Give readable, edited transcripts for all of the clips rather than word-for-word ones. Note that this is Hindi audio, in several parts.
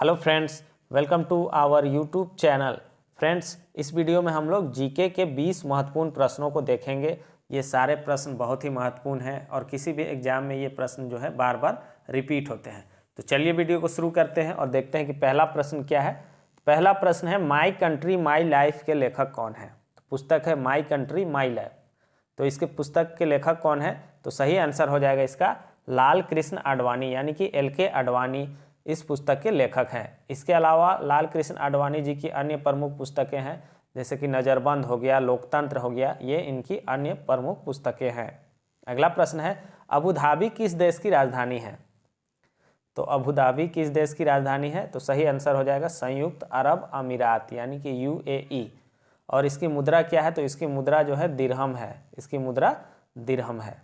Hello friends, welcome to our YouTube channel. Friends, इस वीडियो में हम लोग जीके के 20 महत्वपूर्ण प्रश्नों को देखेंगे। ये सारे प्रश्न बहुत ही महत्वपूर्ण हैं और किसी भी एग्जाम में ये प्रश्न जो है बार बार रिपीट होते हैं। तो चलिए वीडियो को शुरू करते हैं और देखते हैं कि पहला प्रश्न क्या है। पहला प्रश्न है, माई कंट्री माई लाइफ के लेखक कौन है। तो पुस्तक है माई कंट्री माई लाइफ। तो इसके पुस्तक के लेखक कौन है? तो सही आंसर हो जाएगा इसका लाल कृष्ण आडवाणी, यानी कि LK आडवाणी इस पुस्तक के लेखक हैं। इसके अलावा लाल कृष्ण आडवाणी जी की अन्य प्रमुख पुस्तकें हैं, जैसे कि नज़रबंद हो गया, लोकतंत्र हो गया, ये इनकी अन्य प्रमुख पुस्तकें हैं। अगला प्रश्न है, अबू धाबी किस देश की राजधानी है। तो अबू धाबी किस देश की राजधानी है? तो सही आंसर हो जाएगा संयुक्त अरब अमीरात, यानी कि UAE। और इसकी मुद्रा क्या है? तो इसकी मुद्रा जो है दिरहम है। इसकी मुद्रा दिरहम है।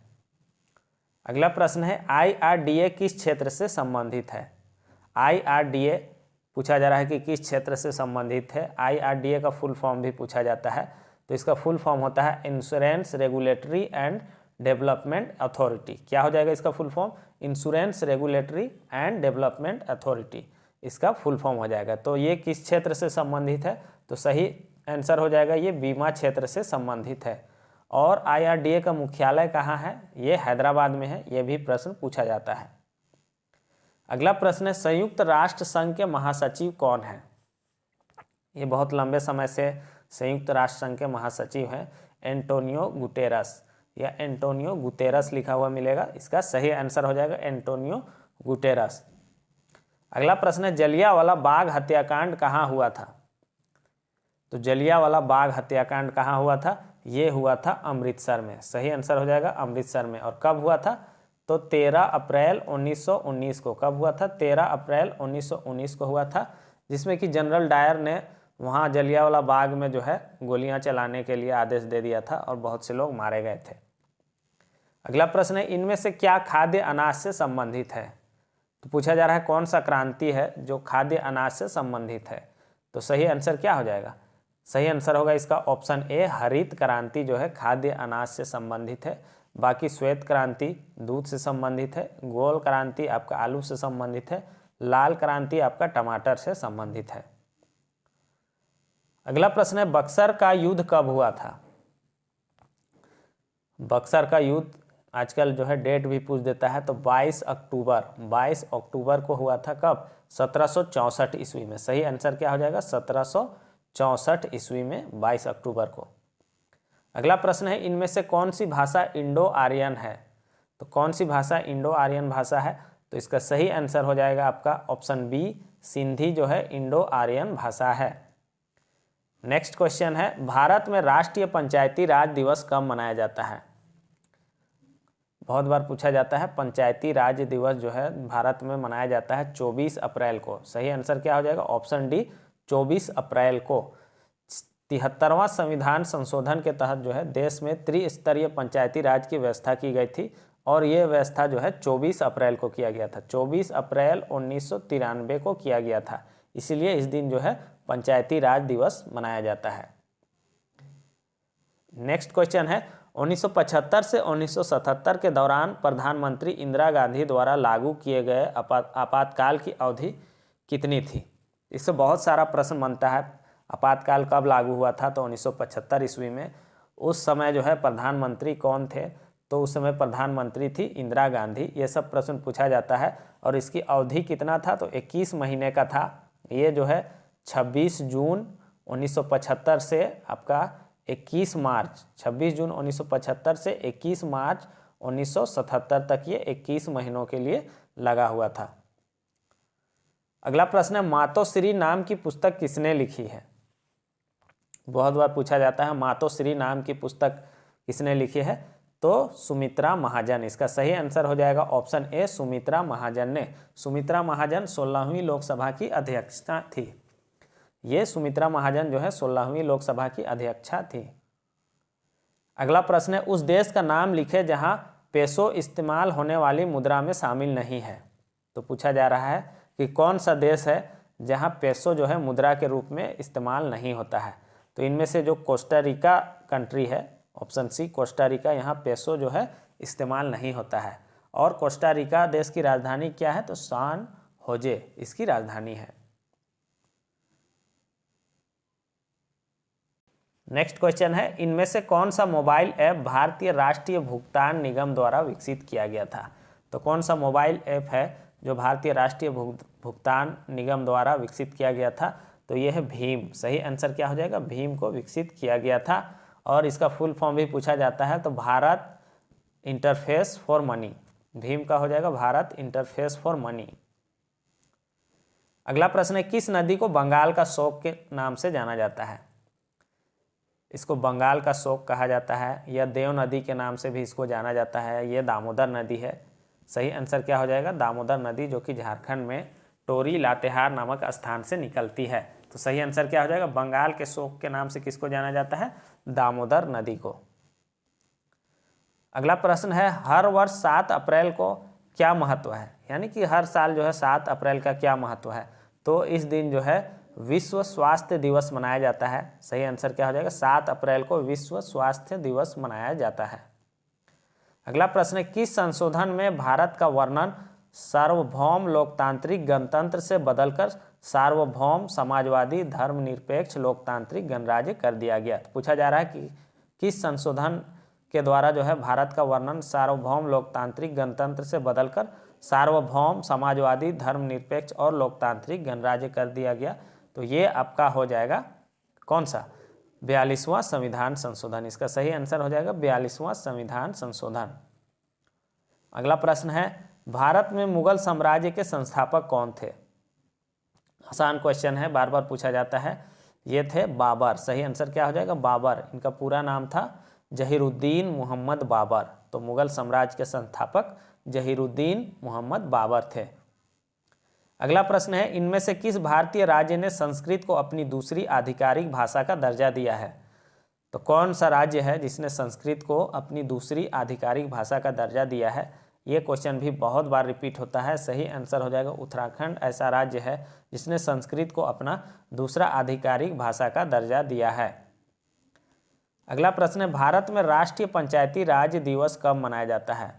अगला प्रश्न है, IRDA किस क्षेत्र से संबंधित है। IRDA पूछा जा रहा है कि किस क्षेत्र से संबंधित है। IRDA का फुल फॉर्म भी पूछा जाता है। तो इसका फुल फॉर्म होता है insurance regulatory and development authority. क्या हो जाएगा इसका full form? Insurance regulatory and development authority, इसका फुल फॉर्म हो जाएगा। तो ये किस क्षेत्र से संबंधित है? तो सही आंसर हो जाएगा ये बीमा क्षेत्र से संबंधित है। और IRDA का मुख्यालय कहाँ है? ये हैदराबाद में है। ये भी प्रश्न पूछा जाता है। अगला प्रश्न है, संयुक्त राष्ट्र संघ के महासचिव कौन है। ये बहुत लंबे समय से संयुक्त राष्ट्र संघ के महासचिव हैं एंटोनियो गुटेरस, या एंटोनियो गुतेरस लिखा हुआ मिलेगा। इसका सही आंसर हो जाएगा एंटोनियो गुटेरस। अगला प्रश्न है, जलियांवाला बाग हत्याकांड कहाँ हुआ था। तो जलियांवाला बाग हत्याकांड कहाँ हुआ था? ये हुआ था अमृतसर में। सही आंसर हो जाएगा अमृतसर में। और कब हुआ था? तो 13 अप्रैल 1919 को। कब हुआ था? 13 अप्रैल 1919 को हुआ था, जिसमें कि जनरल डायर ने वहाँ जलियांवाला बाग में जो है गोलियां चलाने के लिए आदेश दे दिया था और बहुत से लोग मारे गए थे। अगला प्रश्न है, इनमें से क्या खाद्य अनाज से संबंधित है। तो पूछा जा रहा है कौन सा क्रांति है जो खाद्य अनाज से संबंधित है। तो सही आंसर क्या हो जाएगा? सही आंसर होगा इसका ऑप्शन ए, हरित क्रांति जो है खाद्य अनाज से संबंधित है। बाकी श्वेत क्रांति दूध से संबंधित है, गोल क्रांति आपका आलू से संबंधित है, लाल क्रांति आपका टमाटर से संबंधित है। अगला प्रश्न है, बक्सर का युद्ध कब हुआ था। बक्सर का युद्ध आजकल जो है डेट भी पूछ देता है। तो 22 अक्टूबर को हुआ था। कब? 1764 ईस्वी में। सही आंसर क्या हो जाएगा? 1764 ईस्वी में 22 अक्टूबर को। अगला प्रश्न है, इनमें से कौन सी भाषा इंडो आर्यन है। तो कौन सी भाषा इंडो आर्यन भाषा है? तो इसका सही आंसर हो जाएगा आपका ऑप्शन बी, सिंधी जो है इंडो आर्यन भाषा है। नेक्स्ट क्वेश्चन है, भारत में राष्ट्रीय पंचायती राज दिवस कब मनाया जाता है। बहुत बार पूछा जाता है। पंचायती राज दिवस जो है भारत में मनाया जाता है 24 अप्रैल को। सही आंसर क्या हो जाएगा? ऑप्शन डी, 24 अप्रैल को। 73वां संविधान संशोधन के तहत जो है देश में त्रिस्तरीय पंचायती राज की व्यवस्था की गई थी और ये व्यवस्था जो है 24 अप्रैल को किया गया था। 24 अप्रैल 1993 को किया गया था। इसीलिए इस दिन जो है पंचायती राज दिवस मनाया जाता है। नेक्स्ट क्वेश्चन है, 1975 से 1977 के दौरान प्रधानमंत्री इंदिरा गांधी द्वारा लागू किए गए आपातकाल की अवधि कितनी थी। इससे बहुत सारा प्रश्न बनता है। आपातकाल कब लागू हुआ था? तो 1975 ईस्वी में। उस समय जो है प्रधानमंत्री कौन थे? तो उस समय प्रधानमंत्री थी इंदिरा गांधी। ये सब प्रश्न पूछा जाता है। और इसकी अवधि कितना था? तो 21 महीने का था। ये जो है 26 जून 1975 से आपका 21 मार्च 26 जून 1975 से 21 मार्च 1977 तक ये 21 महीनों के लिए लगा हुआ था। अगला प्रश्न है, मातोश्री नाम की पुस्तक किसने लिखी है। बहुत बार पूछा जाता है मातोश्री नाम की पुस्तक किसने लिखी है। तो सुमित्रा महाजन। इसका सही आंसर हो जाएगा ऑप्शन ए, सुमित्रा महाजन ने। सुमित्रा महाजन 16वीं लोकसभा की अध्यक्षा थी। ये सुमित्रा महाजन जो है 16वीं लोकसभा की अध्यक्षा थी। अगला प्रश्न है, उस देश का नाम लिखे जहां पेसो इस्तेमाल होने वाली मुद्रा में शामिल नहीं है। तो पूछा जा रहा है कि कौन सा देश है जहां पेसो जो है मुद्रा के रूप में इस्तेमाल नहीं होता है। तो इनमें से जो कोस्टा रिका कंट्री है, ऑप्शन सी कोस्टा रिका, यहाँ पेसो जो है इस्तेमाल नहीं होता है। और कोस्टा रिका देश की राजधानी क्या है? तो सान होजे इसकी राजधानी है। नेक्स्ट क्वेश्चन है, इनमें से कौन सा मोबाइल ऐप भारतीय राष्ट्रीय भुगतान निगम द्वारा विकसित किया गया था? तो कौन सा मोबाइल ऐप है जो भारतीय राष्ट्रीय भुगतान निगम द्वारा विकसित किया गया था? तो यह है भीम। सही आंसर क्या हो जाएगा? भीम को विकसित किया गया था। और इसका फुल फॉर्म भी पूछा जाता है, तो Bharat interface for money. Bhim का हो जाएगा भारत इंटरफेस फॉर मनी। अगला प्रश्न है, किस नदी को बंगाल का शोक के नाम से जाना जाता है? इसको बंगाल का शोक कहा जाता है, या देव नदी के नाम से भी इसको जाना जाता है। ये दामोदर नदी है। सही आंसर क्या हो जाएगा? दामोदर नदी, जो कि झारखंड में टोरी लातेहार नामक स्थान से निकलती है। तो सही आंसर क्या हो जाएगा? बंगाल के शोक के नाम से किसको जाना जाता है? दामोदर नदी को। अगला प्रश्न है, हर वर्ष 7 अप्रैल को क्या महत्व है? यानी कि हर साल जो है 7 अप्रैल का क्या महत्व है? तो इस दिन जो है विश्व स्वास्थ्य दिवस मनाया जाता है। सही आंसर क्या हो जाएगा? 7 अप्रैल को विश्व स्वास्थ्य दिवस मनाया जाता है। अगला प्रश्न है, किस संशोधन में भारत का वर्णन सार्वभौम लोकतांत्रिक गणतंत्र से बदलकर सार्वभौम समाजवादी धर्मनिरपेक्ष लोकतांत्रिक गणराज्य कर दिया गया? पूछा जा रहा है कि किस संशोधन के द्वारा जो है भारत का वर्णन सार्वभौम लोकतांत्रिक गणतंत्र से बदलकर सार्वभौम समाजवादी धर्मनिरपेक्ष और लोकतांत्रिक गणराज्य कर दिया गया? तो ये आपका हो जाएगा कौन सा? 42वां संविधान संशोधन। इसका सही आंसर हो जाएगा 42वां संविधान संशोधन। अगला प्रश्न है, भारत में मुगल साम्राज्य के संस्थापक कौन थे? आसान क्वेश्चन है, बार बार पूछा जाता है। ये थे बाबर। सही आंसर क्या हो जाएगा? बाबर। इनका पूरा नाम था जहीरुद्दीन मोहम्मद बाबर। तो मुगल साम्राज्य के संस्थापक जहीरुद्दीन मोहम्मद बाबर थे। अगला प्रश्न है, इनमें से किस भारतीय राज्य ने संस्कृत को अपनी दूसरी आधिकारिक भाषा का दर्जा दिया है? तो कौन सा राज्य है जिसने संस्कृत को अपनी दूसरी आधिकारिक भाषा का दर्जा दिया है? ये क्वेश्चन भी बहुत बार रिपीट होता है। सही आंसर हो जाएगा उत्तराखंड ऐसा राज्य है जिसने संस्कृत को अपना दूसरा आधिकारिक भाषा का दर्जा दिया है। अगला प्रश्न है, भारत में राष्ट्रीय पंचायती राज दिवस कब मनाया जाता है?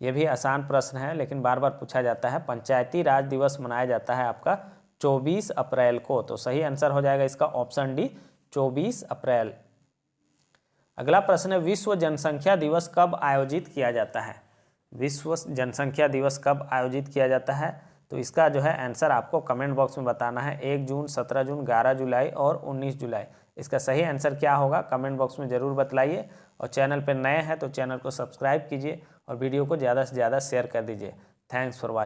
यह भी आसान प्रश्न है, लेकिन बार बार पूछा जाता है। पंचायती राज दिवस मनाया जाता है आपका 24 अप्रैल को। तो सही आंसर हो जाएगा इसका ऑप्शन डी, 24 अप्रैल। अगला प्रश्न है, विश्व जनसंख्या दिवस कब आयोजित किया जाता है? विश्व जनसंख्या दिवस कब आयोजित किया जाता है? तो इसका जो है आंसर आपको कमेंट बॉक्स में बताना है। 1 जून, 17 जून, 11 जुलाई और 19 जुलाई। इसका सही आंसर क्या होगा कमेंट बॉक्स में ज़रूर बतलाइए। और चैनल पर नए हैं तो चैनल को सब्सक्राइब कीजिए और वीडियो को ज़्यादा से ज़्यादा शेयर कर दीजिए। Thanks for watching.